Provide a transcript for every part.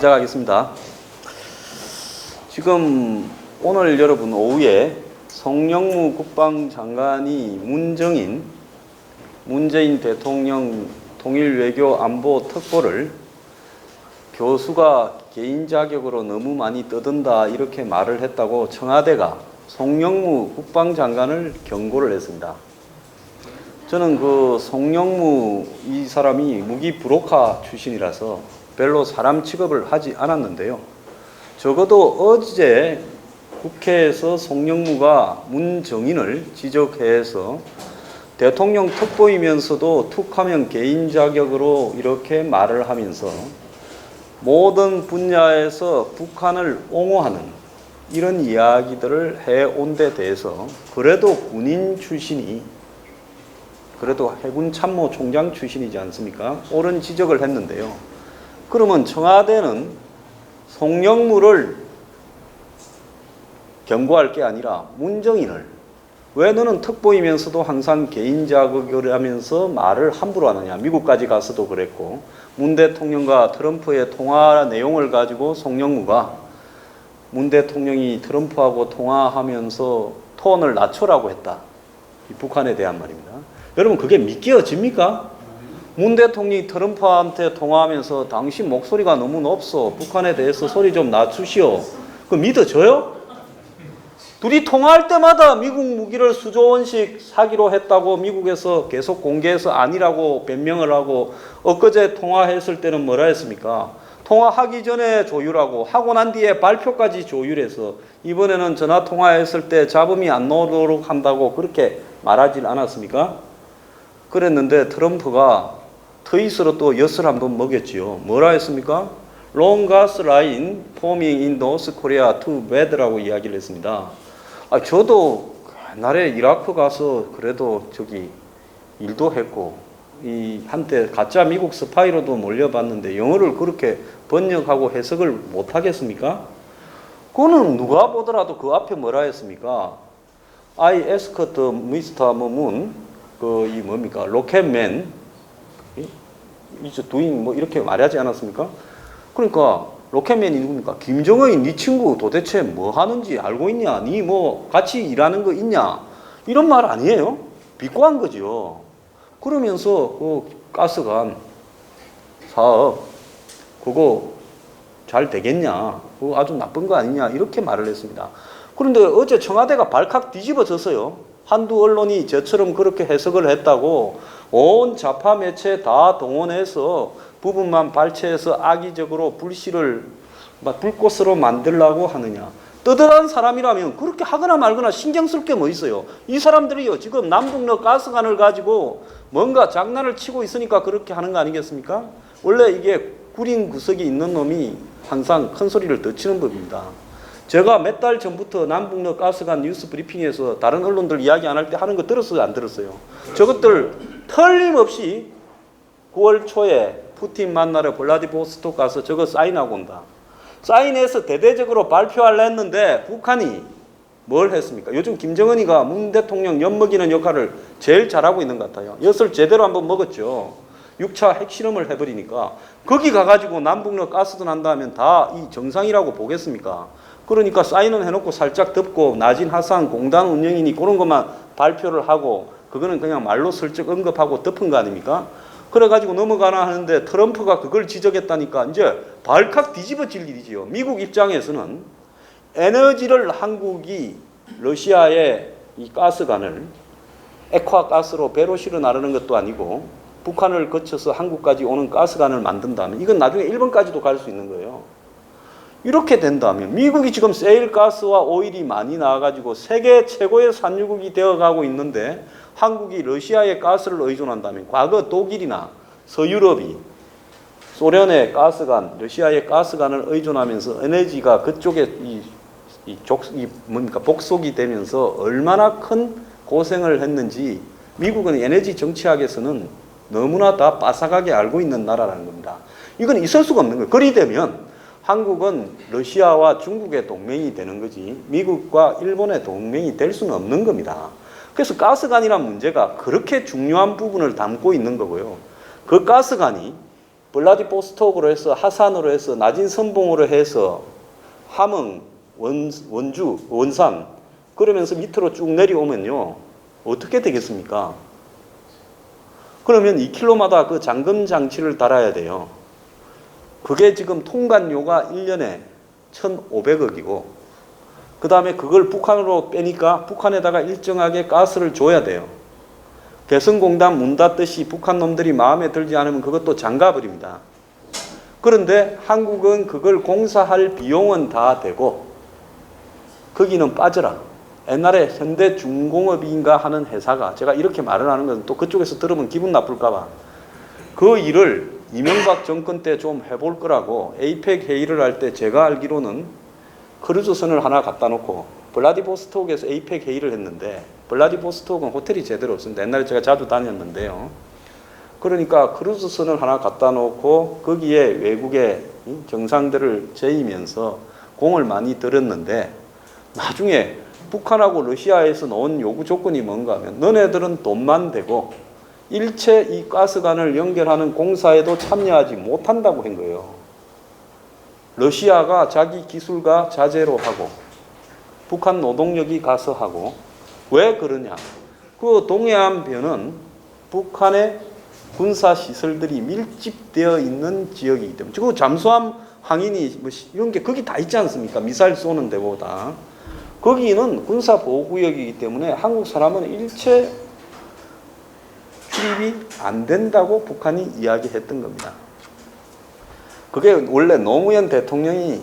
시작하겠습니다. 지금 오늘 여러분 오후에 송영무 국방장관이 문재인 대통령 통일외교안보특보를 교수가 개인 자격으로 너무 많이 떠든다 이렇게 말을 했다고 청와대가 송영무 국방장관을 경고를 했습니다. 저는 그 송영무 이 사람이 무기 브로커 출신이라서 별로 사람 취급을 하지 않았는데요. 적어도 어제 국회에서 송영무가 문정인을 지적해서 대통령 특보이면서도 툭하면 개인 자격으로 이렇게 말을 하면서 모든 분야에서 북한을 옹호하는 이런 이야기들을 해온 데 대해서 그래도 군인 출신이 그래도 해군 참모 총장 출신이지 않습니까? 옳은 지적을 했는데요. 그러면 청와대는 송영무를 경고할 게 아니라 문정인을 왜 너는 특보이면서도 항상 개인 자격이라면서 말을 함부로 하느냐. 미국까지 가서도 그랬고 문 대통령과 트럼프의 통화 내용을 가지고 송영무가 문 대통령이 트럼프하고 통화하면서 톤을 낮추라고 했다. 이 북한에 대한 말입니다. 여러분 그게 믿겨집니까? 문 대통령이 트럼프한테 통화하면서 당신 목소리가 너무 높소. 북한에 대해서 소리 좀 낮추시오. 그거 믿어져요? 둘이 통화할 때마다 미국 무기를 수조 원씩 사기로 했다고 미국에서 계속 공개해서 아니라고 변명을 하고 엊그제 통화했을 때는 뭐라 했습니까? 통화하기 전에 조율하고 하고 난 뒤에 발표까지 조율해서 이번에는 전화 통화했을 때 잡음이 안 나오도록 한다고 그렇게 말하지 않았습니까? 그랬는데 트럼프가 트윗으로 또 엿을 한번 먹였지요. 뭐라 했습니까? Long gas line forming in North Korea too bad라고 이야기를 했습니다. 저도 옛날에 이라크 가서 그래도 일도 했고 한때 가짜 미국 스파이로도 몰려봤는데 영어를 그렇게 번역하고 해석을 못 하겠습니까? 그거는 누가 보더라도 그 앞에 뭐라 했습니까? I asked Mr. Moon 로켓맨 이제 도잉 이렇게 말하지 않았습니까? 그러니까 로켓맨이 누굽니까? 김정은이 네 친구 도대체 뭐 하는지 알고 있냐? 니 같이 일하는 거 있냐? 이런 말 아니에요? 비꼬한 거죠. 그러면서 그 가스관 사업 그거 잘 되겠냐? 그거 아주 나쁜 거 아니냐? 이렇게 말을 했습니다. 그런데 어제 청와대가 발칵 뒤집어졌어요. 한두 언론이 저처럼 그렇게 해석을 했다고 온 좌파 매체 다 동원해서 부분만 발췌해서 악의적으로 불꽃으로 만들려고 하느냐. 떠들어간 사람이라면 그렇게 하거나 말거나 신경 쓸 게 뭐 있어요. 이 사람들이요 지금 남북러 가스관을 가지고 뭔가 장난을 치고 있으니까 그렇게 하는 거 아니겠습니까? 원래 이게 구린 구석이 있는 놈이 항상 큰 소리를 더 치는 법입니다. 제가 몇 달 전부터 남북러 가스관 뉴스 브리핑에서 다른 언론들 이야기 안 할 때 하는 거 들었어요? 안 들었어요? 저것들 틀림없이 9월 초에 푸틴 만나러 블라디보스토크 가서 저거 사인하고 온다. 사인해서 대대적으로 발표하려 했는데 북한이 뭘 했습니까? 요즘 김정은이가 문 대통령 엿먹이는 역할을 제일 잘하고 있는 것 같아요. 엿을 제대로 한번 먹었죠. 6차 핵실험을 해버리니까 거기 가가지고 남북러 가스도 난다 하면 다 이 정상이라고 보겠습니까? 그러니까 사인은 해놓고 살짝 덮고 나진 하산 공단 운영이니 그런 것만 발표를 하고 그거는 그냥 말로 슬쩍 언급하고 덮은 거 아닙니까? 그래가지고 넘어가나 하는데 트럼프가 그걸 지적했다니까 이제 발칵 뒤집어질 일이지요. 미국 입장에서는 에너지를 한국이 러시아의 이 가스관을 액화가스로 배로 실어 나르는 것도 아니고 북한을 거쳐서 한국까지 오는 가스관을 만든다면 이건 나중에 일본까지도 갈 수 있는 거예요. 이렇게 된다면 미국이 지금 세일가스와 오일이 많이 나와가지고 세계 최고의 산유국이 되어가고 있는데 한국이 러시아의 가스를 의존한다면 과거 독일이나 서유럽이 소련의 가스관, 러시아의 가스관을 의존하면서 에너지가 그쪽에 복속이 되면서 얼마나 큰 고생을 했는지 미국은 에너지 정치학에서는 너무나 다 빠삭하게 알고 있는 나라라는 겁니다. 이건 있을 수가 없는 거예요. 그리 되면 한국은 러시아와 중국의 동맹이 되는 거지 미국과 일본의 동맹이 될 수는 없는 겁니다. 그래서 가스관이라는 문제가 그렇게 중요한 부분을 담고 있는 거고요. 그 가스관이 블라디보스톡으로 해서 하산으로 해서 낮은 선봉으로 해서 함흥, 원주, 원산 그러면서 밑으로 쭉 내려오면요. 어떻게 되겠습니까? 그러면 2km마다 그 잠금 장치를 달아야 돼요. 그게 지금 통관료가 1년에 1,500억이고 그 다음에 그걸 북한으로 빼니까 북한에다가 일정하게 가스를 줘야 돼요. 개성공단 문 닫듯이 북한 놈들이 마음에 들지 않으면 그것도 잠가버립니다. 그런데 한국은 그걸 공사할 비용은 다 되고 거기는 빠져라. 옛날에 현대중공업인가 하는 회사가 제가 이렇게 말을 하는 건 또 그쪽에서 들으면 기분 나쁠까 봐 그 일을 이명박 정권 때 좀 해볼 거라고 에이펙 회의를 할 때 제가 알기로는 크루즈선을 하나 갖다 놓고 블라디보스톡에서 에이펙 회의를 했는데 블라디보스톡은 호텔이 제대로 없습니다. 옛날에 제가 자주 다녔는데요. 그러니까 크루즈선을 하나 갖다 놓고 거기에 외국의 정상들을 제이면서 공을 많이 들였는데 나중에 북한하고 러시아에서 넣은 요구 조건이 뭔가 하면 너네들은 돈만 대고 일체 이 가스관을 연결하는 공사에도 참여하지 못한다고 한 거예요. 러시아가 자기 기술과 자재로 하고 북한 노동력이 가서 하고 왜 그러냐? 그 동해안변은 북한의 군사시설들이 밀집되어 있는 지역이기 때문에 그 잠수함 항인이 뭐 이런 게 거기 다 있지 않습니까? 미사일 쏘는 데보다 거기는 군사보호구역이기 때문에 한국 사람은 일체 출입이 안 된다고 북한이 이야기했던 겁니다. 그게 원래 노무현 대통령이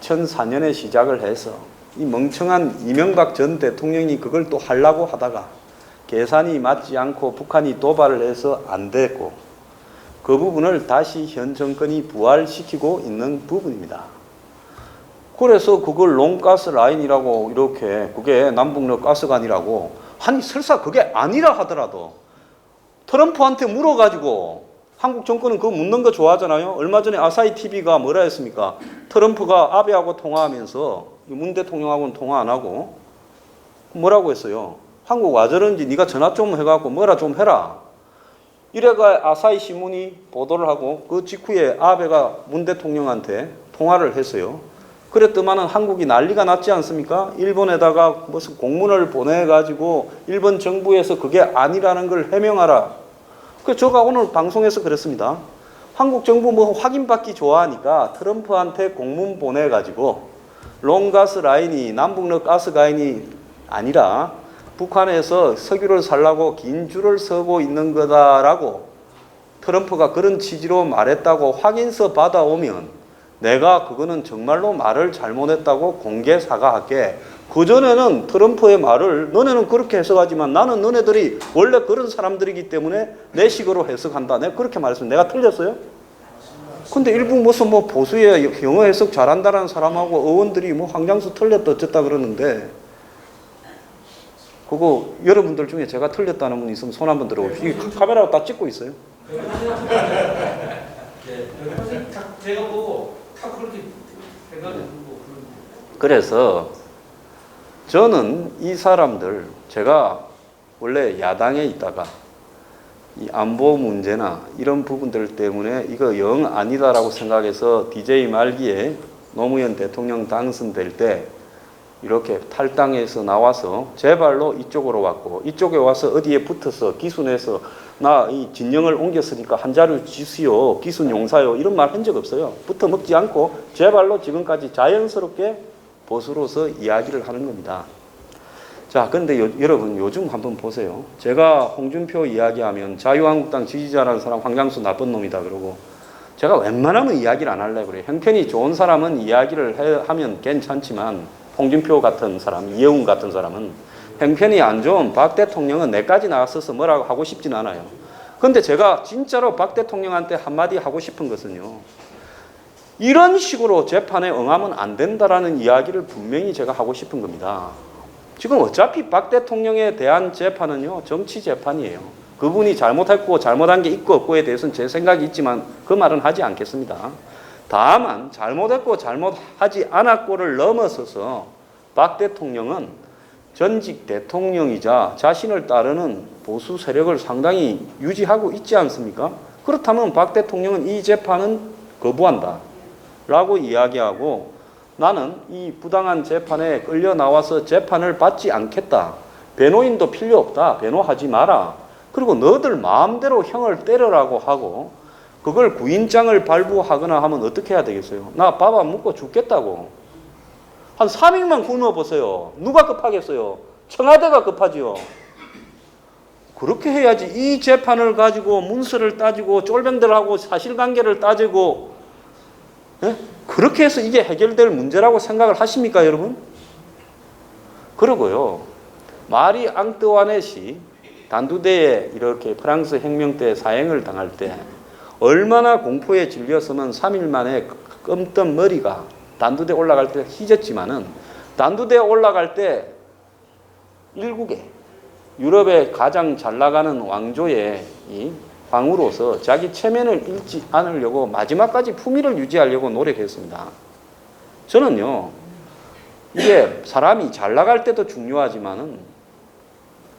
2004년에 시작을 해서 이 멍청한 이명박 전 대통령이 그걸 또 하려고 하다가 계산이 맞지 않고 북한이 도발을 해서 안 됐고 그 부분을 다시 현 정권이 부활시키고 있는 부분입니다. 그래서 그걸 롱가스 라인이라고 이렇게 그게 남북러 가스관이라고 아니 설사 그게 아니라 하더라도 트럼프한테 물어가지고 한국 정권은 그거 묻는 거 좋아하잖아요. 얼마 전에 아사히 TV가 뭐라 했습니까? 트럼프가 아베하고 통화하면서 문 대통령하고는 통화 안 하고 뭐라고 했어요? 한국 와 저런지 네가 전화 좀 해갖고 뭐라 좀 해라. 이래가 아사히 신문이 보도를 하고 그 직후에 아베가 문 대통령한테 통화를 했어요. 그랬더만은 한국이 난리가 났지 않습니까? 일본에다가 무슨 공문을 보내가지고 일본 정부에서 그게 아니라는 걸 해명하라. 그 제가 오늘 방송에서 그랬습니다. 한국 정부 뭐 확인받기 좋아하니까 트럼프한테 공문 보내가지고 롱가스 라인이 남북러 가스 라인이 아니라 북한에서 석유를 살라고 긴 줄을 서고 있는 거다라고 트럼프가 그런 취지로 말했다고 확인서 받아오면 내가 그거는 정말로 말을 잘못했다고 공개 사과할게. 그전에는 트럼프의 말을 너네는 그렇게 해석하지만 나는 너네들이 원래 그런 사람들이기 때문에 내 식으로 해석한다. 내가 그렇게 말했습니다. 내가 틀렸어요? 근데 일부 무슨 뭐 보수의 영어 해석 잘한다는 사람하고 의원들이 뭐 황장수 틀렸다 어쨌다 그러는데 그거 여러분들 중에 제가 틀렸다는 분 있으면 손 한번 들어보십시오. 이 카메라가 다 찍고 있어요. 제가 뭐 다 그렇게 해가지고 그래서 저는 이 사람들 제가 원래 야당에 있다가 이 안보 문제나 이런 부분들 때문에 이거 영 아니다라고 생각해서 DJ 말기에 노무현 대통령 당선될 때 이렇게 탈당해서 나와서 제 발로 이쪽으로 왔고 이쪽에 와서 어디에 붙어서 기순해서 나 이 진영을 옮겼으니까 한 자루 주시오 기순 용사요 이런 말 한 적 없어요. 붙어 먹지 않고 제 발로 지금까지 자연스럽게 보수로서 이야기를 하는 겁니다. 자, 그런데 여러분 요즘 한번 보세요. 제가 홍준표 이야기하면 자유한국당 지지자라는 사람 황장수 나쁜 놈이다 그러고 제가 웬만하면 이야기를 안 하려고 그래요. 형편이 좋은 사람은 이야기를 하면 괜찮지만 홍준표 같은 사람, 이영훈 같은 사람은 형편이 안 좋은 박 대통령은 내까지 나왔어서 뭐라고 하고 싶진 않아요. 그런데 제가 진짜로 박 대통령한테 한마디 하고 싶은 것은요. 이런 식으로 재판에 응하면 안 된다라는 이야기를 분명히 제가 하고 싶은 겁니다. 지금 어차피 박 대통령에 대한 재판은요. 정치 재판이에요. 그분이 잘못했고 잘못한 게 있고 없고에 대해서는 제 생각이 있지만 그 말은 하지 않겠습니다. 다만 잘못했고 잘못하지 않았고를 넘어서서 박 대통령은 전직 대통령이자 자신을 따르는 보수 세력을 상당히 유지하고 있지 않습니까? 그렇다면 박 대통령은 이 재판은 거부한다 라고 이야기하고 나는 이 부당한 재판에 끌려 나와서 재판을 받지 않겠다. 변호인도 필요 없다. 변호하지 마라. 그리고 너들 마음대로 형을 때려라고 하고 그걸 구인장을 발부하거나 하면 어떻게 해야 되겠어요? 나 밥 안 먹고 죽겠다고. 한 3일만 굶어보세요. 누가 급하겠어요? 청와대가 급하지요. 그렇게 해야지. 이 재판을 가지고 문서를 따지고 쫄병들하고 사실관계를 따지고 예? 그렇게 해서 이게 해결될 문제라고 생각을 하십니까, 여러분? 그러고요. 마리 앙뜨와넷이 단두대에 이렇게 프랑스 혁명 때 사형을 당할 때 얼마나 공포에 질렸으면 3일 만에 껌떤 머리가 단두대 올라갈 때 휘졌지만은 단두대 올라갈 때 일국에 유럽의 가장 잘 나가는 왕조의 이 황후로서 자기 체면을 잃지 않으려고 마지막까지 품위를 유지하려고 노력했습니다. 저는요, 이게 사람이 잘 나갈 때도 중요하지만은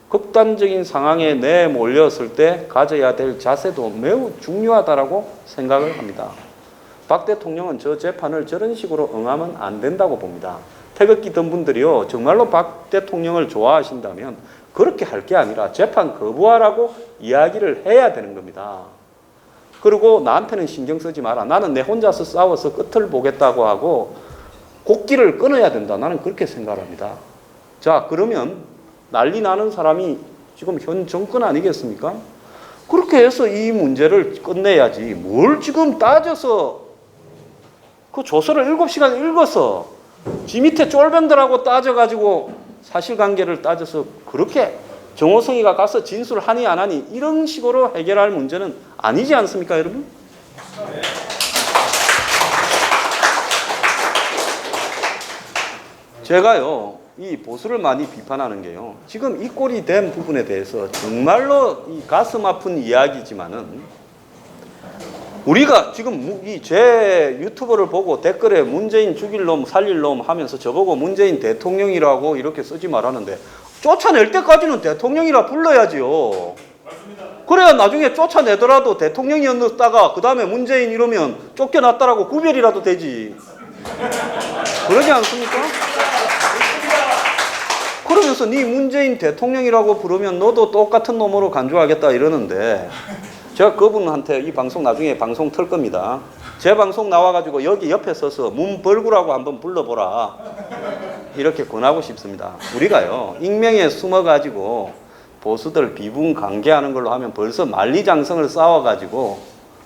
극단적인 상황에 내몰렸을 때 가져야 될 자세도 매우 중요하다라고 생각을 합니다. 박 대통령은 저 재판을 저런 식으로 응하면 안 된다고 봅니다. 태극기 든 분들이요, 정말로 박 대통령을 좋아하신다면 그렇게 할 게 아니라 재판 거부하라고 이야기를 해야 되는 겁니다. 그리고 나한테는 신경 쓰지 마라. 나는 내 혼자서 싸워서 끝을 보겠다고 하고 곡기를 끊어야 된다. 나는 그렇게 생각합니다. 자, 그러면 난리 나는 사람이 지금 현 정권 아니겠습니까? 그렇게 해서 이 문제를 끝내야지. 뭘 지금 따져서 그 조서를 7시간 읽어서 지 밑에 쫄병들하고 따져가지고 사실관계를 따져서 그렇게 정호성이가 가서 진술하니 안 하니 이런 식으로 해결할 문제는 아니지 않습니까, 여러분? 제가요, 이 보수를 많이 비판하는 게요, 지금 이 꼴이 된 부분에 대해서 정말로 이 가슴 아픈 이야기지만은 우리가 지금 제 유튜브를 보고 댓글에 문재인 죽일 놈 살릴 놈 하면서 저보고 문재인 대통령이라고 이렇게 쓰지 말하는데 쫓아낼 때까지는 대통령이라 불러야지요. 맞습니다. 그래야 나중에 쫓아내더라도 대통령이었다가 그 다음에 문재인 이러면 쫓겨났다라고 구별이라도 되지. 그러지 않습니까? 그러면서 네 문재인 대통령이라고 부르면 너도 똑같은 놈으로 간주하겠다 이러는데 제가 그분한테 이 방송 나중에 방송 틀 겁니다. 제 방송 나와가지고 여기 옆에 서서 문벌구라고 한번 불러보라. 이렇게 권하고 싶습니다. 우리가요, 익명에 숨어가지고 보수들 비분관계하는 걸로 하면 벌써 만리장성을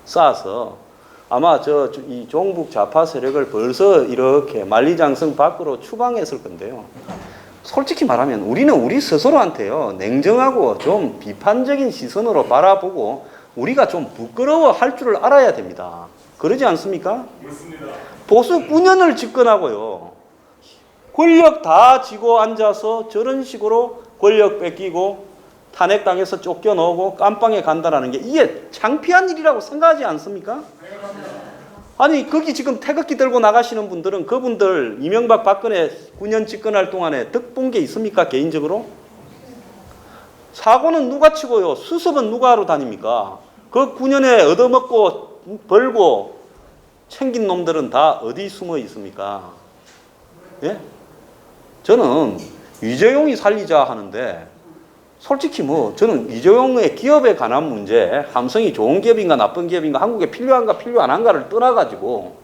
쌓아서 아마 이 종북 좌파 세력을 벌써 이렇게 만리장성 밖으로 추방했을 건데요. 솔직히 말하면 우리는 우리 스스로한테요, 냉정하고 좀 비판적인 시선으로 바라보고 우리가 좀 부끄러워할 줄을 알아야 됩니다. 그러지 않습니까? 그렇습니다. 보수 9년을 집권하고요, 권력 다 쥐고 앉아서 저런 식으로 권력 뺏기고 탄핵당해서 쫓겨나오고 깜빵에 간다라는 게 이게 창피한 일이라고 생각하지 않습니까? 아니, 거기 지금 태극기 들고 나가시는 분들은 그분들 이명박 박근혜 9년 집권할 동안에 득 본 게 있습니까? 개인적으로? 사고는 누가 치고요, 수습은 누가 하러 다닙니까? 그 9년에 얻어먹고 벌고 챙긴 놈들은 다 어디 숨어 있습니까? 예? 저는 이재용이 살리자 하는데 솔직히 저는 이재용의 기업에 관한 문제, 함성이 좋은 기업인가 나쁜 기업인가, 한국에 필요한가 필요 안 한가를 떠나가지고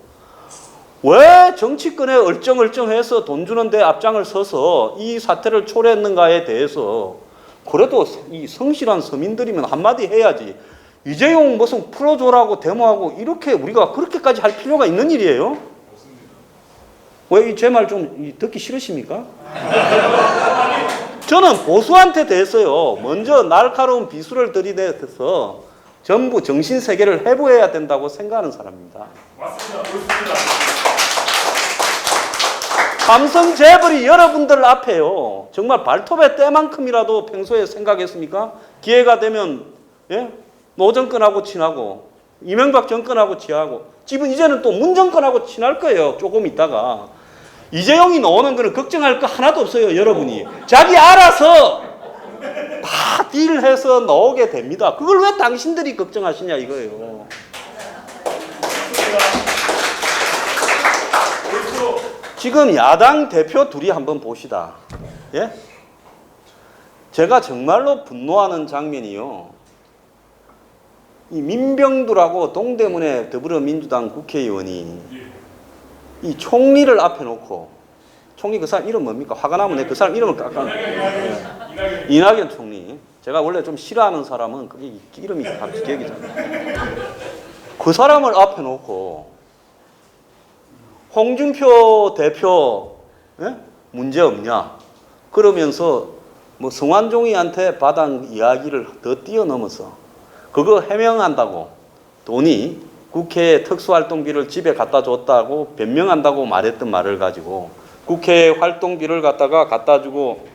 왜 정치권에 얼쩡얼쩡해서 돈 주는데 앞장을 서서 이 사태를 초래했는가에 대해서 그래도 이 성실한 서민들이면 한마디 해야지. 이재용 무슨 풀어줘라고 데모하고 이렇게 우리가 그렇게까지 할 필요가 있는 일이에요? 왜 제 말 좀 듣기 싫으십니까? 저는 보수한테 대해서요, 먼저 날카로운 비수를 들이대서 전부 정신세계를 해부해야 된다고 생각하는 사람입니다. 맞습니다. 그렇습니다. 삼성 재벌이 여러분들 앞에요, 정말 발톱의 때만큼이라도 평소에 생각했습니까? 기회가 되면, 예? 노 정권하고 친하고 이명박 정권하고 친하고 지금 이제는 또 문 정권하고 친할 거예요. 조금 있다가 이재용이 나오는 거는 걱정할 거 하나도 없어요. 여러분이 자기 알아서 다 딜해서 나오게 됩니다. 그걸 왜 당신들이 걱정하시냐 이거예요. 지금 야당 대표 둘이 한번 봅시다. 예? 제가 정말로 분노하는 장면이요. 이 민병두라고 동대문의 더불어민주당 국회의원이 이 총리를 앞에 놓고, 총리 그 사람 이름 뭡니까? 화가 나면 내 그 사람 이름을 깎아. 이낙연 총리. 제가 원래 좀 싫어하는 사람은 그게 이름이 갑자기 기억이 잘 나요. 그 사람을 앞에 놓고 홍준표 대표 문제 없냐? 그러면서 뭐 성완종이한테 받은 이야기를 더 뛰어넘어서 그거 해명한다고 돈이 국회 특수활동비를 집에 갖다 줬다고 변명한다고 말했던 말을 가지고 국회 활동비를 갖다 주고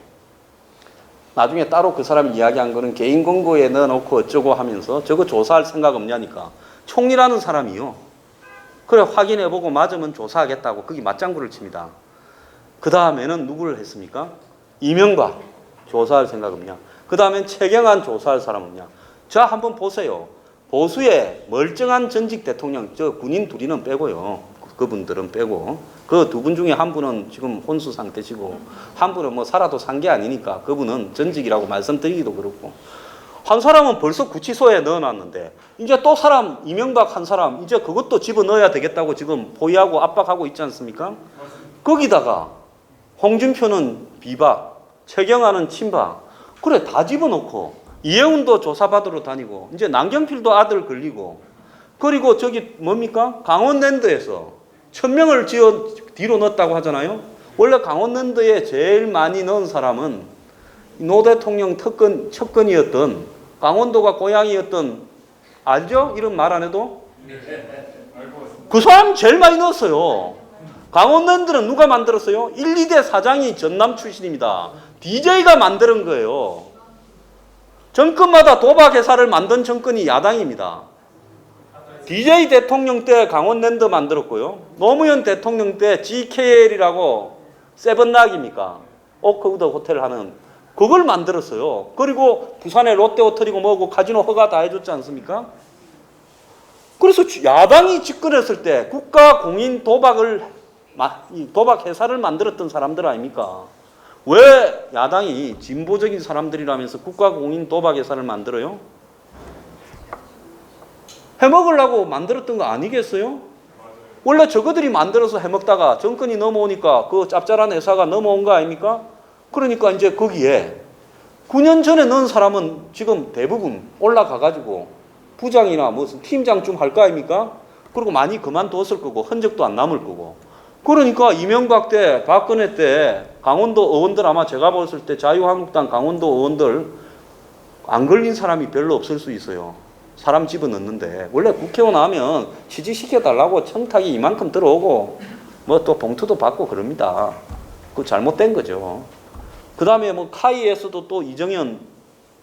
나중에 따로 그 사람이 이야기한 거는 개인 공고에 넣어놓고 어쩌고 하면서 저거 조사할 생각 없냐니까 총리라는 사람이요. 그래 확인해보고 맞으면 조사하겠다고 거기 맞장구를 칩니다. 그 다음에는 누구를 했습니까? 이명박 조사할 생각 없냐. 그 다음엔 최경환 조사할 사람 없냐. 자 한번 보세요. 보수의 멀쩡한 전직 대통령 저 군인 둘이는 빼고요. 그분들은 빼고 그 두 분 중에 한 분은 지금 혼수 상태시고 한 분은 뭐 살아도 산 게 아니니까 그분은 전직이라고 말씀드리기도 그렇고 한 사람은 벌써 구치소에 넣어놨는데 이제 또 사람 이명박 한 사람 이제 그것도 집어넣어야 되겠다고 지금 포위하고 압박하고 있지 않습니까? 거기다가 홍준표는 비박, 최경환은 친박 그래 다 집어넣고 이혜훈도 조사받으러 다니고 이제 남경필도 아들 걸리고 그리고 저기 뭡니까? 강원랜드에서 1000명을 뒤로 넣었다고 하잖아요. 원래 강원랜드에 제일 많이 넣은 사람은 노 대통령 척근이었던 강원도가 고향이었던 알죠? 이런 말 안 해도? 그 사람 제일 많이 넣었어요. 강원랜드는 누가 만들었어요? 1, 2대 사장이 전남 출신입니다. DJ가 만드는 거예요. 정권마다 도박 회사를 만든 정권이 야당입니다. DJ 대통령 때 강원랜드 만들었고요. 노무현 대통령 때 GKL이라고 세븐락입니까? 오크우드 호텔 하는 그걸 만들었어요. 그리고 부산에 롯데호텔이고 뭐고 카지노 허가 다 해줬지 않습니까? 그래서 야당이 집권했을 때 국가 공인 도박 회사를 만들었던 사람들 아닙니까? 왜 야당이 진보적인 사람들이라면서 국가 공인 도박 회사를 만들어요? 해먹으려고 만들었던 거 아니겠어요? 원래 저거들이 만들어서 해먹다가 정권이 넘어오니까 그 짭짤한 회사가 넘어온 거 아닙니까? 그러니까 이제 거기에 9년 전에 넣은 사람은 지금 대부분 올라가가지고 부장이나 무슨 팀장 좀 할 거 아닙니까? 그리고 많이 그만뒀을 거고 흔적도 안 남을 거고 그러니까 이명박 때 박근혜 때 강원도 의원들 아마 제가 봤을 때 자유한국당 강원도 의원들 안 걸린 사람이 별로 없을 수 있어요. 사람 집어넣는데 원래 국회의원 하면 취직시켜달라고 청탁이 이만큼 들어오고 뭐 또 봉투도 받고 그럽니다. 그거 잘못된 거죠. 그 다음에 뭐 카이에서도 또 이정현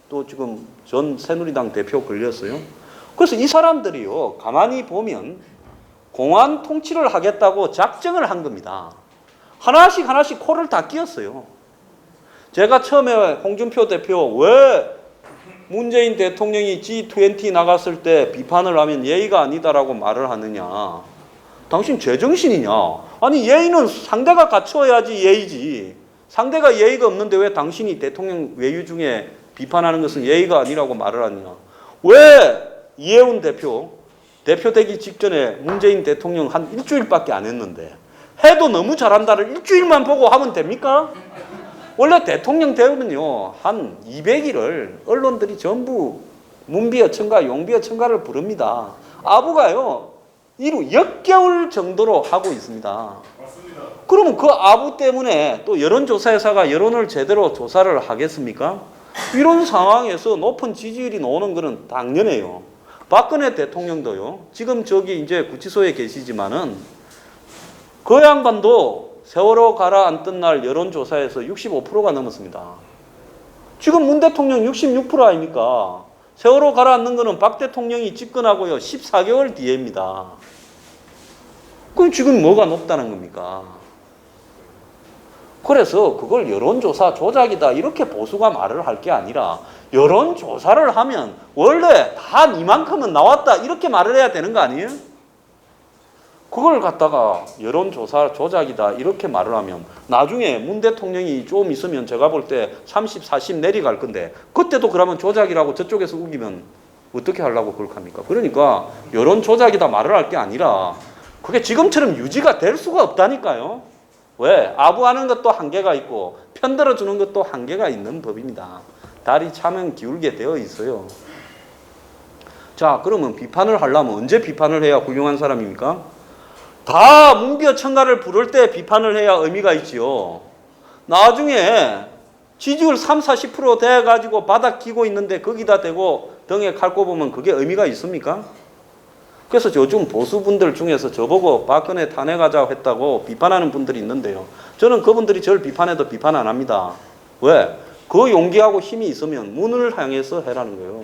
또 지금 전 새누리당 대표 걸렸어요. 그래서 이 사람들이요 가만히 보면 공안 통치를 하겠다고 작정을 한 겁니다. 하나씩 코를 다 끼웠어요. 제가 처음에 홍준표 대표 왜 문재인 대통령이 G20 나갔을 때 비판을 하면 예의가 아니다라고 말을 하느냐. 당신 제정신이냐. 아니 예의는 상대가 갖추어야지 예의지. 상대가 예의가 없는데 왜 당신이 대통령 외유 중에 비판하는 것은 예의가 아니라고 말을 하느냐. 왜 이혜훈 대표 되기 직전에 문재인 대통령 한 일주일밖에 안 했는데 해도 너무 잘한다를 일주일만 보고 하면 됩니까? 원래 대통령 되면요 한 200일을 언론들이 전부 문비어 첨가, 용비어 첨가를 부릅니다. 아부가요 이루 역겨울 정도로 하고 있습니다. 맞습니다. 그러면 그 아부 때문에 또 여론조사회사가 여론을 제대로 조사를 하겠습니까? 이런 상황에서 높은 지지율이 나오는 것은 당연해요. 박근혜 대통령도요 지금 저기 이제 구치소에 계시지만은 그 양반도 세월호 가라앉던 날 여론조사에서 65%가 넘었습니다. 지금 문 대통령 66% 아닙니까? 세월호 가라앉는 거는 박 대통령이 집권하고요 14개월 뒤에입니다. 그럼 지금 뭐가 높다는 겁니까? 그래서 그걸 여론조사 조작이다 이렇게 보수가 말을 할 게 아니라 여론조사를 하면 원래 다 이만큼은 나왔다 이렇게 말을 해야 되는 거 아니에요? 그걸 갖다가 여론조사 조작이다 이렇게 말을 하면 나중에 문 대통령이 좀 있으면 제가 볼 때 30, 40 내려갈 건데 그때도 그러면 조작이라고 저쪽에서 우기면 어떻게 하려고 그렇게 합니까? 그러니까 여론 조작이다 말을 할 게 아니라 그게 지금처럼 유지가 될 수가 없다니까요. 왜? 아부하는 것도 한계가 있고 편들어 주는 것도 한계가 있는 법입니다. 다리 차면 기울게 되어 있어요. 자, 그러면 비판을 하려면 언제 비판을 해야 훌륭한 사람입니까? 다 문벼청가를 부를 때 비판을 해야 의미가 있지요. 나중에 지지율 3, 40% 돼가지고 바닥 기고 있는데 거기다 대고 등에 칼 꼽으면 그게 의미가 있습니까? 그래서 요즘 보수분들 중에서 저보고 박근혜 탄핵하자고 했다고 비판하는 분들이 있는데요. 저는 그분들이 저를 비판해도 비판 안 합니다. 왜? 그 용기하고 힘이 있으면 문을 향해서 해라는 거예요.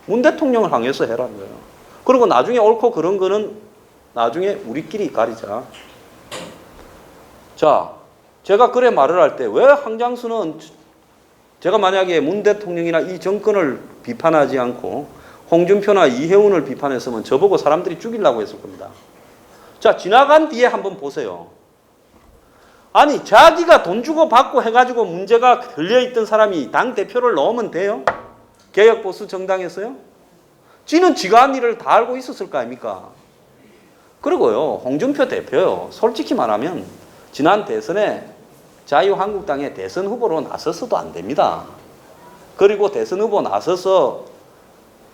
문 대통령을 향해서 해라는 거예요. 그리고 나중에 옳고 그런 거는 나중에 우리끼리 가리자. 자, 제가 그래 말을 할 때 왜 황장수는 제가 만약에 문 대통령이나 이 정권을 비판하지 않고 홍준표나 이혜훈을 비판했으면 저보고 사람들이 죽이려고 했을 겁니다. 자, 지나간 뒤에 한번 보세요. 아니, 자기가 돈 주고 받고 해가지고 문제가 걸려있던 사람이 당대표를 넣으면 돼요? 개혁보수 정당에서요? 지는 지가 한 일을 다 알고 있었을 거 아닙니까? 그리고요, 홍준표 대표요, 솔직히 말하면 지난 대선에 자유한국당의 대선 후보로 나서서도 안 됩니다. 그리고 대선 후보 나서서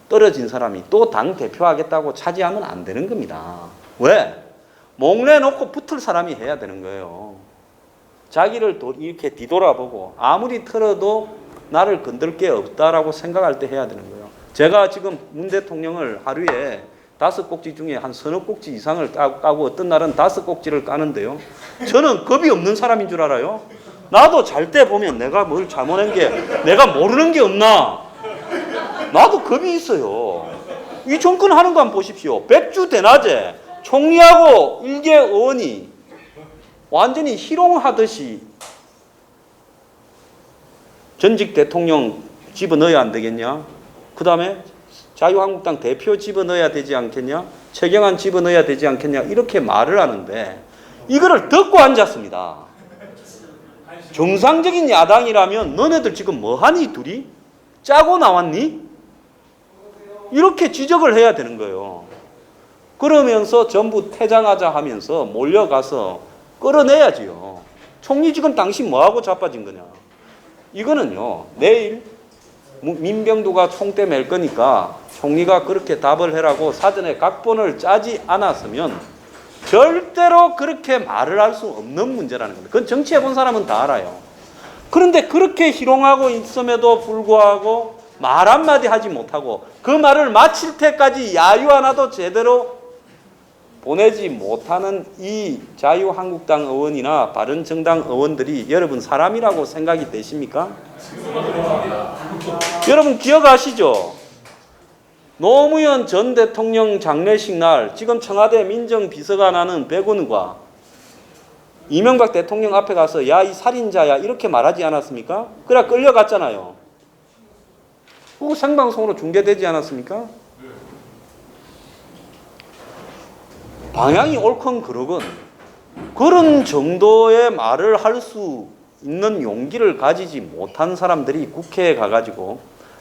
떨어진 사람이 또 당 대표하겠다고 차지하면 안 되는 겁니다. 왜? 목내 놓고 붙을 사람이 해야 되는 거예요. 자기를 이렇게 뒤돌아보고 아무리 틀어도 나를 건들 게 없다라고 생각할 때 해야 되는 거예요. 제가 지금 문 대통령을 하루에 5꼭지 중에 한 서너 꼭지 이상을 까고 어떤 날은 5꼭지를 까는데요. 저는 겁이 없는 사람인 줄 알아요. 나도 잘 때 보면 내가 뭘 잘못한 게 내가 모르는 게 없나. 나도 겁이 있어요. 이 정권 하는 거 한번 보십시오. 백주 대낮에 총리하고 일개 의원이 완전히 희롱하듯이 전직 대통령 집어넣어야 안 되겠냐? 그 다음에 자유한국당 대표 집어넣어야 되지 않겠냐? 최경환 집어넣어야 되지 않겠냐? 이렇게 말을 하는데 이거를 듣고 앉았습니다. 정상적인 야당이라면 너네들 지금 뭐하니 둘이? 짜고 나왔니? 이렇게 지적을 해야 되는 거예요. 그러면서 전부 퇴장하자 하면서 몰려가서 끌어내야지요. 총리 지금 당신 뭐하고 자빠진 거냐? 이거는요, 내일 민병두가 총대 맬 거니까 총리가 그렇게 답을 해라고 사전에 각본을 짜지 않았으면 절대로 그렇게 말을 할 수 없는 문제라는 겁니다. 그건 정치해 본 사람은 다 알아요. 그런데 그렇게 희롱하고 있음에도 불구하고 말 한마디 하지 못하고 그 말을 마칠 때까지 야유 하나도 제대로 보내지 못하는 이 자유한국당 의원이나 바른정당 의원들이 여러분 사람이라고 생각이 되십니까? 여러분 기억하시죠? 노무현 전 대통령 장례식 날 지금 청와대 민정비서관 하는 백운과 이명박 대통령 앞에 가서 야, 이 살인자야 이렇게 말하지 않았습니까? 그래 끌려갔잖아요. 그거 생방송으로 중계되지 않았습니까? 방향이 옳건 그르건 그런 정도의 말을 할 수 있는 용기를 가지지 못한 사람들이 국회에 가가지고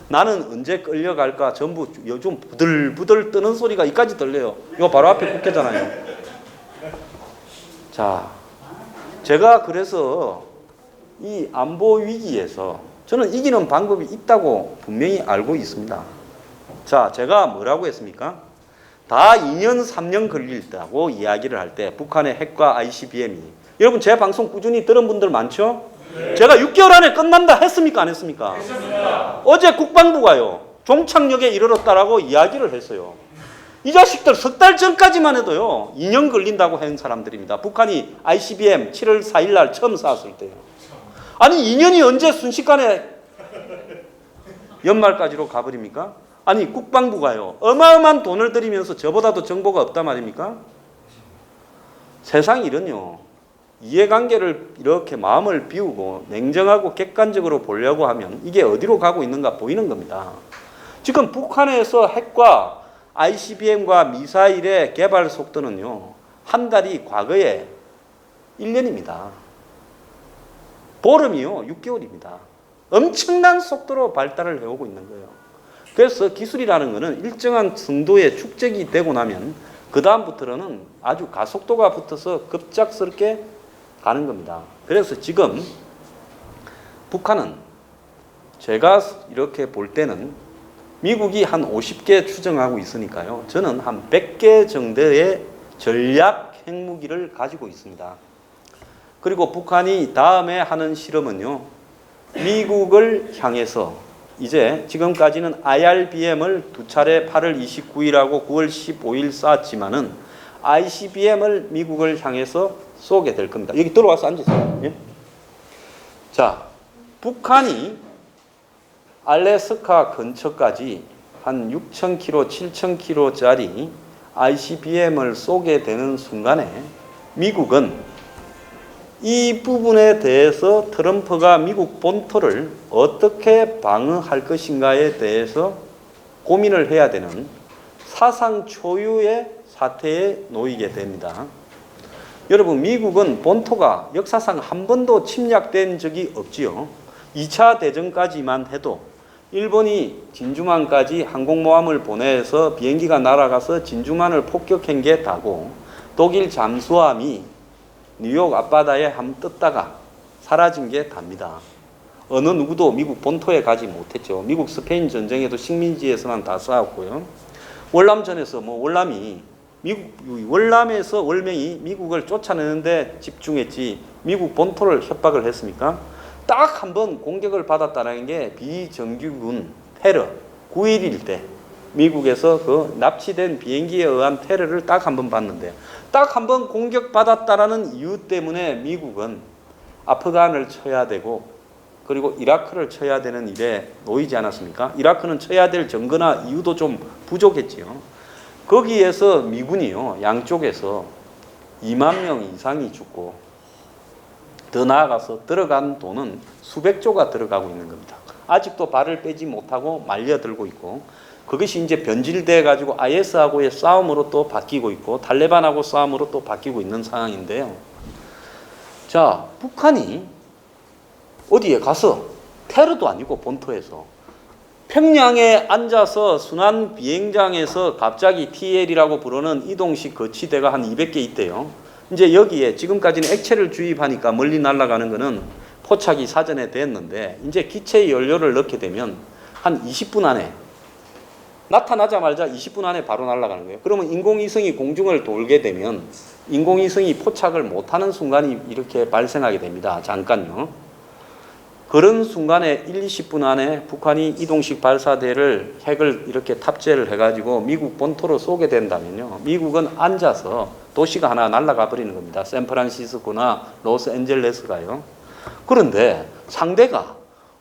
나는 언제 끌려갈까 전부 요즘 부들부들 뜨는 소리가 이까지 들려요. 이거 바로 앞에 국회잖아요. 자, 제가 그래서 이 안보 위기에서 저는 이기는 방법이 있다고 분명히 알고 있습니다. 자, 제가 뭐라고 했습니까? 다 2년, 3년 걸린다고 이야기를 할 때 북한의 핵과 ICBM이 여러분 제 방송 꾸준히 들은 분들 많죠? 네. 제가 6개월 안에 끝난다 했습니까? 안 했습니까? 했습니다. 어제 국방부가요. 종착역에 이르렀다라고 이야기를 했어요. 이 자식들 석 달 전까지만 해도요. 2년 걸린다고 한 사람들입니다. 북한이 ICBM 7월 4일 날 처음 쐈을 때요. 아니 2년이 언제 순식간에 연말까지로 가버립니까? 아니 국방부가요. 어마어마한 돈을 들이면서 저보다도 정보가 없단 말입니까? 세상이 이런요. 이해관계를 이렇게 마음을 비우고 냉정하고 객관적으로 보려고 하면 이게 어디로 가고 있는가 보이는 겁니다. 지금 북한에서 핵과 ICBM과 미사일의 개발 속도는요, 한 달이 과거에 1년입니다. 보름이요, 6개월입니다. 엄청난 속도로 발달을 해오고 있는 거예요. 그래서 기술이라는 것은 일정한 정도의 축적이 되고 나면 그 다음부터는 아주 가속도가 붙어서 급작스럽게 가는 겁니다. 그래서 지금 북한은 제가 이렇게 볼 때는 미국이 한 50개 추정하고 있으니까요. 저는 한 100개 정도의 전략 핵무기를 가지고 있습니다. 그리고 북한이 다음에 하는 실험은요, 미국을 향해서 이제 지금까지는 IRBM을 두 차례 8월 29일하고 9월 15일 쐈지만은 ICBM을 미국을 향해서 쏘게 될 겁니다. 여기 들어와서 앉으세요. 예? 자, 북한이 알래스카 근처까지 한 6,000km, 7,000km짜리 ICBM을 쏘게 되는 순간에 미국은 이 부분에 대해서 트럼프가 미국 본토를 어떻게 방어할 것인가에 대해서 고민을 해야 되는 사상 초유의 사태에 놓이게 됩니다. 여러분, 미국은 본토가 역사상 한 번도 침략된 적이 없지요. 2차 대전까지만 해도 일본이 진주만까지 항공모함을 보내서 비행기가 날아가서 진주만을 폭격한 게 다고, 독일 잠수함이 뉴욕 앞바다에 한번 떴다가 사라진 게 답니다. 어느 누구도 미국 본토에 가지 못했죠. 미국 스페인 전쟁에도 식민지에서만 다 싸웠고요. 월남전에서 월남에서 월명이 미국을 쫓아내는데 집중했지 미국 본토를 협박을 했습니까? 딱 한 번 공격을 받았다는 게 비정규군 테러 9.11 때 미국에서 그 납치된 비행기에 의한 테러를 딱 한 번 받는데, 딱 한 번 공격받았다라는 이유 때문에 미국은 아프간을 쳐야 되고 그리고 이라크를 쳐야 되는 일에 놓이지 않았습니까? 이라크는 쳐야 될 증거나 이유도 좀 부족했지요. 거기에서 미군이요, 양쪽에서 2만 명 이상이 죽고, 더 나아가서 들어간 돈은 수백조가 들어가고 있는 겁니다. 아직도 발을 빼지 못하고 말려들고 있고, 그것이 이제 변질돼 가지고 IS하고의 싸움으로 또 바뀌고 있고, 탈레반하고 싸움으로 또 바뀌고 있는 상황인데요. 자, 북한이 어디에 가서 테러도 아니고 본토에서 평양에 앉아서 순환 비행장에서 갑자기 TL이라고 부르는 이동식 거치대가 한 200개 있대요. 이제 여기에 지금까지는 액체를 주입하니까 멀리 날아가는 거는 포착이 사전에 됐는데, 이제 기체 연료를 넣게 되면 한 20분 안에, 나타나자마자 20분 안에 바로 날아가는 거예요. 그러면 인공위성이 공중을 돌게 되면 인공위성이 포착을 못하는 순간이 이렇게 발생하게 됩니다. 잠깐요. 그런 순간에 1, 20분 안에 북한이 이동식 발사대를 핵을 이렇게 탑재를 해가지고 미국 본토로 쏘게 된다면요, 미국은 앉아서 도시가 하나 날아가 버리는 겁니다. 샌프란시스코나 로스앤젤레스가요. 그런데 상대가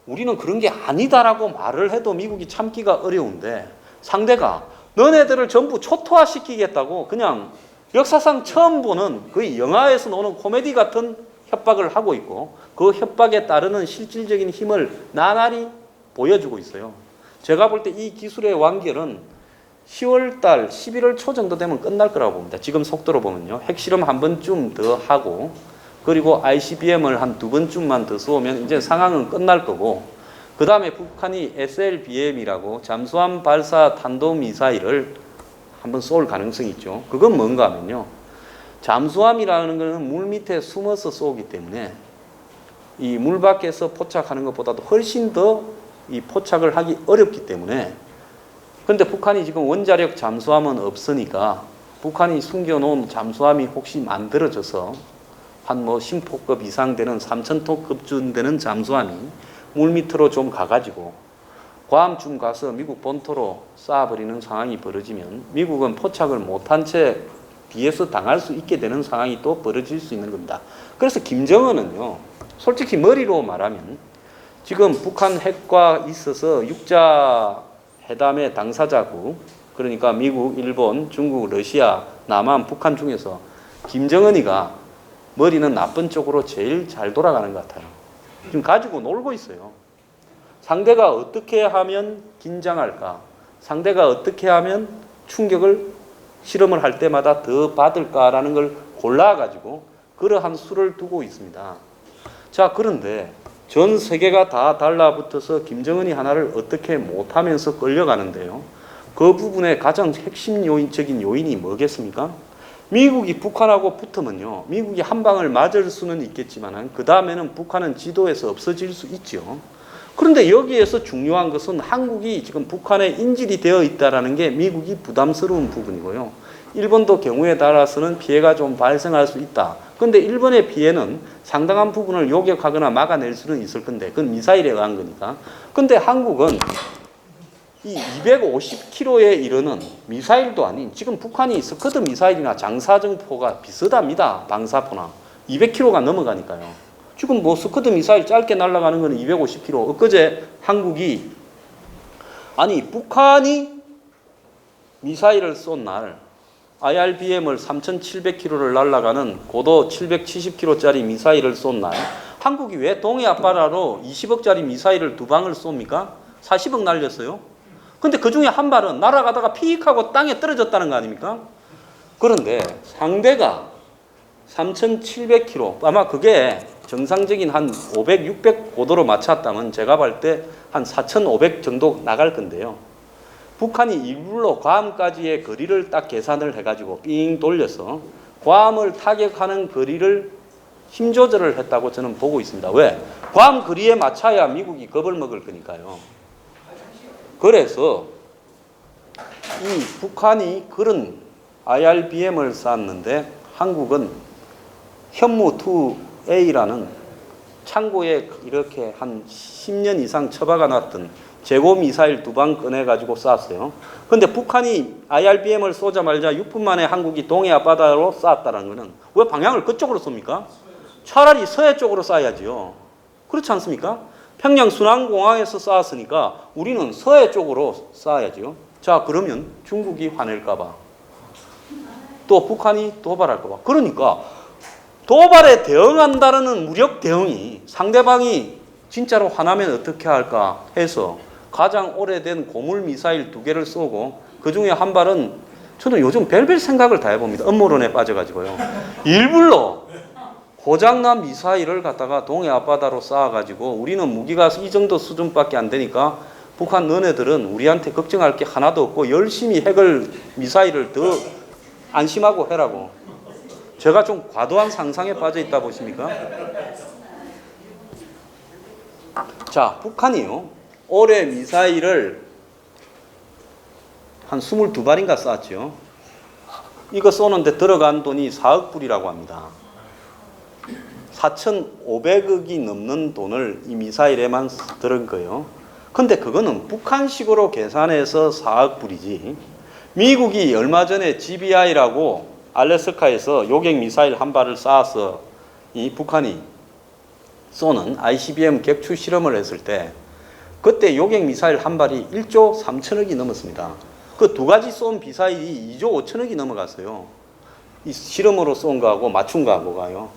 우리는 그런 게 아니다라고 말을 해도 미국이 참기가 어려운데, 상대가 너네들을 전부 초토화시키겠다고 그냥 역사상 처음 보는 거의 영화에서 나오는 코미디 같은 협박을 하고 있고, 그 협박에 따르는 실질적인 힘을 나날이 보여주고 있어요. 제가 볼 때 이 기술의 완결은 10월달, 11월 초 정도 되면 끝날 거라고 봅니다. 지금 속도로 보면요. 핵실험 한 번쯤 더 하고, 그리고 ICBM을 한 두 번쯤만 더 쏘면 이제 상황은 끝날 거고, 그 다음에 북한이 SLBM이라고 잠수함 발사 탄도미사일을 한번 쏠 가능성이 있죠. 그건 뭔가 하면요, 잠수함이라는 것은 물 밑에 숨어서 쏘기 때문에 이 물 밖에서 포착하는 것보다도 훨씬 더 이 포착을 하기 어렵기 때문에, 그런데 북한이 지금 원자력 잠수함은 없으니까 북한이 숨겨놓은 잠수함이 혹시 만들어져서 한 뭐 10호급 이상 되는 3,000톤급 되는 잠수함이 물 밑으로 좀 가가지고 괌쯤 가서 미국 본토로 쏴버리는 상황이 벌어지면 미국은 포착을 못한 채 뒤에서 당할 수 있게 되는 상황이 또 벌어질 수 있는 겁니다. 그래서 김정은은요, 솔직히 머리로 말하면 지금 북한 핵과 있어서 육자 회담의 당사자국, 그러니까 미국, 일본, 중국, 러시아, 남한, 북한 중에서 김정은이가 머리는 나쁜 쪽으로 제일 잘 돌아가는 것 같아요. 지금 가지고 놀고 있어요. 상대가 어떻게 하면 긴장할까? 상대가 어떻게 하면 충격을 실험을 할 때마다 더 받을까라는 걸 골라가지고 그러한 수를 두고 있습니다. 자, 그런데 전 세계가 다 달라붙어서 김정은이 하나를 어떻게 못하면서 끌려가는데요. 그 부분의 가장 핵심 요인적인 요인이 뭐겠습니까? 미국이 북한하고 붙으면요. 미국이 한 방을 맞을 수는 있겠지만 그 다음에는 북한은 지도에서 없어질 수 있죠. 그런데 여기에서 중요한 것은 한국이 지금 북한에 인질이 되어 있다는 게 미국이 부담스러운 부분이고요. 일본도 경우에 따라서는 피해가 좀 발생할 수 있다. 그런데 일본의 피해는 상당한 부분을 요격하거나 막아낼 수는 있을 건데 그건 미사일에 의한 거니까. 그런데 한국은 이 250km에 이르는 미사일도 아닌 지금 북한이 스커드 미사일이나 장사정포가 비슷합니다. 방사포나 200km가 넘어가니까요. 지금 뭐 스커드 미사일 짧게 날아가는 거는 250km. 엊그제 한국이 아니 북한이 미사일을 쏜 날 IRBM을 3,700km를 날아가는 고도 770km짜리 미사일을 쏜 날 한국이 왜 동해 앞바다로 20억짜리 미사일을 두 방을 쏩니까? 40억 날렸어요. 근데 그 중에 한 발은 날아가다가 픽 하고 땅에 떨어졌다는 거 아닙니까? 그런데 상대가 3,700km 아마 그게 정상적인 한 500, 600 고도로 맞췄다면 제가 볼 때 한 4,500 정도 나갈 건데요. 북한이 일부러 괌까지의 거리를 딱 계산을 해가지고 삥 돌려서 괌을 타격하는 거리를 힘 조절을 했다고 저는 보고 있습니다. 왜? 괌 거리에 맞춰야 미국이 겁을 먹을 거니까요. 그래서 이 북한이 그런 IRBM을 쐈는데 한국은 현무2A라는 창고에 이렇게 한 10년 이상 처박아 놨던 제고미사일 두 방 꺼내가지고 쐈어요. 그런데 북한이 IRBM을 쏘자마자 6분 만에 한국이 동해 앞바다로 쐈다는 것은 왜 방향을 그쪽으로 쏩니까? 차라리 서해 쪽으로 쏴야지요. 그렇지 않습니까? 평양 순환공항에서 쐈으니까 우리는 서해 쪽으로 쏴야지요. 자, 그러면 중국이 화낼까봐 또 북한이 도발할까봐 그러니까 도발에 대응한다는 무력 대응이 상대방이 진짜로 화나면 어떻게 할까 해서 가장 오래된 고물 미사일 2개를 쏘고 그 중에 한 발은 저는 요즘 별별 생각을 다 해봅니다. 음모론에 빠져가지고요. 일부러 고장난 미사일을 갖다가 동해 앞바다로 쏴가지고 우리는 무기가 이 정도 수준밖에 안 되니까 북한 너네들은 우리한테 걱정할 게 하나도 없고 열심히 핵을 미사일을 더 안심하고 해라고. 제가 좀 과도한 상상에 빠져 있다 보십니까? 자, 북한이요. 올해 미사일을 한 22발인가 쐈죠. 이거 쏘는데 들어간 돈이 4억 불이라고 합니다. 4,500억이 넘는 돈을 이 미사일에만 들은 거예요. 근데 그거는 북한식으로 계산해서 4억 불이지. 미국이 얼마 전에 GBI라고 알래스카에서 요격 미사일 한 발을 쏴서 이 북한이 쏘는 ICBM 객추 실험을 했을 때 그때 요격 미사일 한 발이 1조 3천억이 넘었습니다. 그 두 가지 쏜 미사일이 2조 5천억이 넘어갔어요. 이 실험으로 쏜 거하고 맞춘 거하고가요.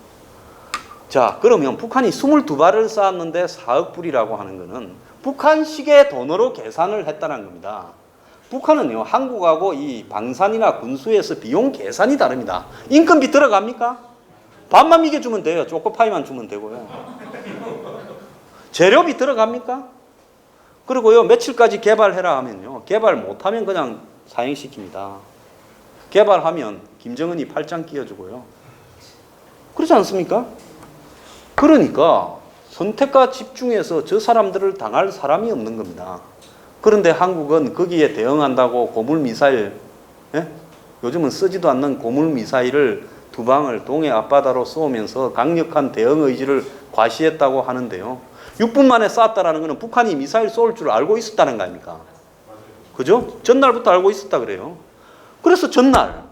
자, 그러면 북한이 22발을 쐈는데 4억 불이라고 하는 거는 북한식의 돈으로 계산을 했다는 겁니다. 북한은요, 한국하고 이 방산이나 군수에서 비용 계산이 다릅니다. 인건비 들어갑니까? 밥만 먹여주면 돼요. 초코파이만 주면 되고요. 재료비 들어갑니까? 그리고요, 며칠까지 개발해라 하면요, 개발 못하면 그냥 사행시킵니다. 개발하면 김정은이 팔짱 끼워주고요. 그렇지 않습니까? 그러니까 선택과 집중해서 저 사람들을 당할 사람이 없는 겁니다. 그런데 한국은 거기에 대응한다고 고물미사일, 예? 요즘은 쓰지도 않는 고물미사일을 두 방을 동해 앞바다로 쏘면서 강력한 대응 의지를 과시했다고 하는데요. 6분 만에 쐈다라는 것은 북한이 미사일 쏠 줄 알고 있었다는 거 아닙니까? 그죠? 전날부터 알고 있었다 그래요. 그래서 전날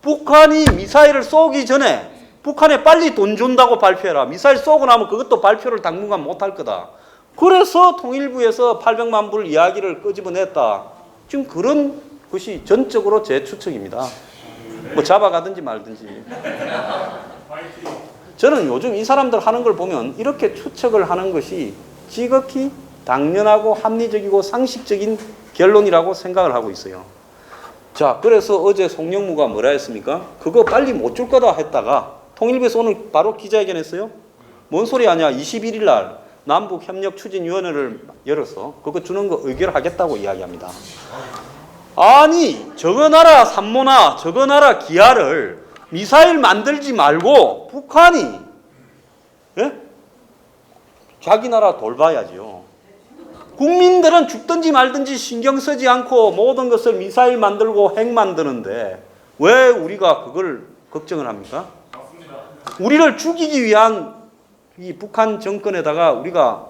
북한이 미사일을 쏘기 전에 북한에 빨리 돈 준다고 발표해라. 미사일 쏘고 나면 그것도 발표를 당분간 못할 거다. 그래서 통일부에서 800만 불 이야기를 끄집어냈다. 지금 그런 것이 전적으로 제 추측입니다. 뭐 잡아가든지 말든지. 저는 요즘 이 사람들 하는 걸 보면 이렇게 추측을 하는 것이 지극히 당연하고 합리적이고 상식적인 결론이라고 생각을 하고 있어요. 자, 그래서 어제 송영무가 뭐라 했습니까? 그거 빨리 못 줄 거다 했다가 통일부에서 오늘 바로 기자회견했어요. 뭔 소리 하냐? 21일 날 남북협력추진위원회를 열어서 그거 주는 거 의결하겠다고 이야기합니다. 아니, 저거 나라 산모나 저거 나라 기아를 미사일 만들지 말고 북한이 예? 자기 나라 돌봐야죠. 국민들은 죽든지 말든지 신경 쓰지 않고 모든 것을 미사일 만들고 핵 만드는데 왜 우리가 그걸 걱정을 합니까? 우리를 죽이기 위한 이 북한 정권에다가 우리가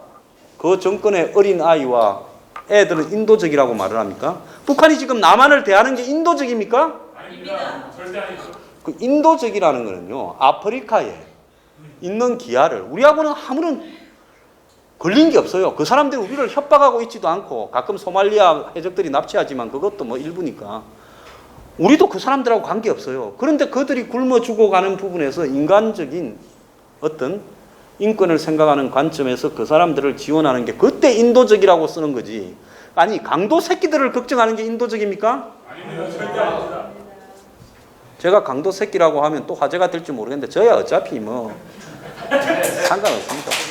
그 정권의 어린 아이와 애들은 인도적이라고 말을 합니까? 북한이 지금 남한을 대하는 게 인도적입니까? 아닙니다. 절대 아니죠. 그 인도적이라는 거는요, 아프리카에 있는 기아를 우리하고는 아무런 걸린 게 없어요. 그 사람들이 우리를 협박하고 있지도 않고 가끔 소말리아 해적들이 납치하지만 그것도 뭐 일부니까 우리도 그 사람들하고 관계 없어요. 그런데 그들이 굶어 죽어가는 부분에서 인간적인 어떤 인권을 생각하는 관점에서 그 사람들을 지원하는 게 그때 인도적이라고 쓰는 거지. 아니, 강도 새끼들을 걱정하는 게 인도적입니까? 아닙니다. 절대 아닙니다. 제가 강도 새끼라고 하면 또 화제가 될지 모르겠는데 저야 어차피 뭐 상관없습니다.